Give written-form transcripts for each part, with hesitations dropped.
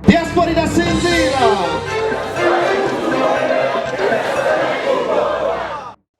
Diaspora irasinzira.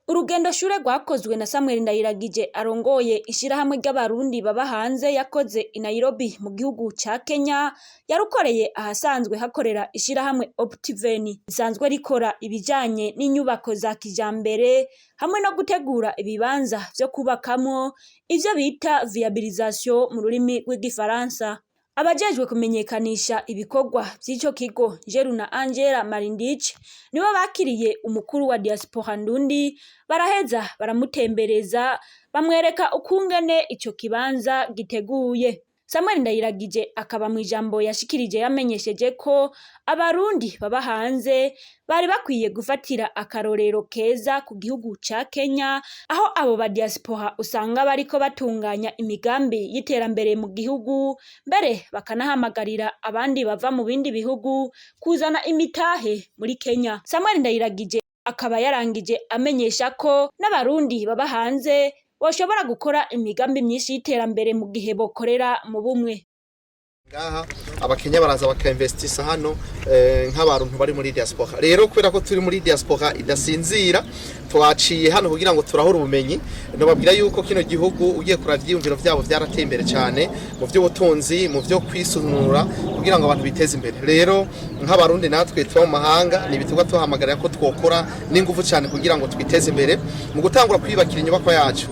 Urugendoshure rwakozwe na Samuel Ndayiragije arongoye ishirahamwe ry'abarundi baba hanze yakoze i Nairobi mu gihugu ca Kenya, yarukoreye ahasanzwe hakorera ishirahamwe OPtiven risanzwe rikora ibijanye n'inyubako za kijambere hamwe no gutegura ibibanza vyo kubakamwo, ivyo bita viabilisation mu rurimi rw'igifaransa. Abajejwe kumenyekanisha ibikorwa vy'ico kigo Jeru na Angela Marindic nibo bakiriye umukuru wa Diaspora Ndundi, baraheza baramutembereza bamwereka ukungene ico kibanza giteguye. Samuel Ndayiragije akaba mw'ijambo yashikirije yamenyesheje ko abarundi baba hanze bari bakwiye gufatira akarorero keza ku gihugu ca Kenya, aho abo ba diaspora usanga bariko batunganya imigambi y'iterambere mu gihugu, mbere bakanahamagarira abandi bava mu bindi bihugu kuzana imitahe muri Kenya. Samuel Ndayiragije akaba yarangije amenyesha ko n'abarundi baba hanze boshobora gukora imigambi myinshi y'iterambere mu gihe bokorera mu bumwe. Ngaha abakenya baraza bakainvestisa hano nk'abantu bari muri diaspora. Rero kubera ko turi muri diaspora idasinzira, twaciye hano kugira ngo turahura ubumenyi. Nobabwira yuko kino gihugu ugiye kuravya ivyumviro vyabo vyarateye imbere cyane mu vy'ubutunzi, mu vyo kwisunura kugira ngo abantu biteze imbere. Rero nk'abarundi natwe tuba mu mahanga ni bitugwa tuhamagarira ko twokora n'ingufu cyane kugira ngo twiteze imbere mu gutangura kwibakira inyubako yacu.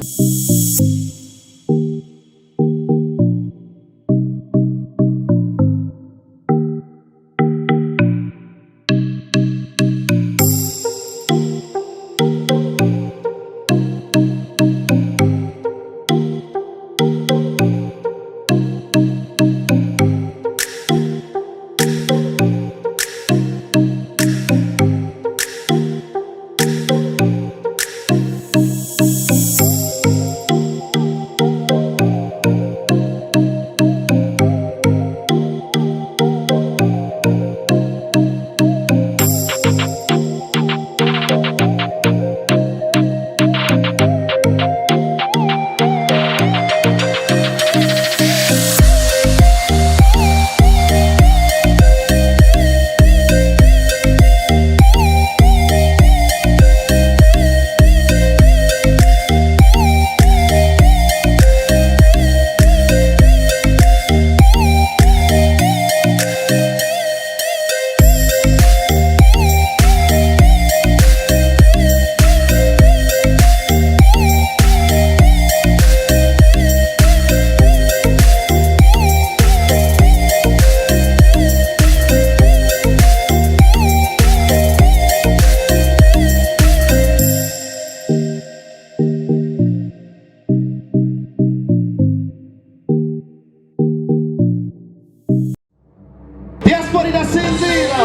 Diaspora irasinzira.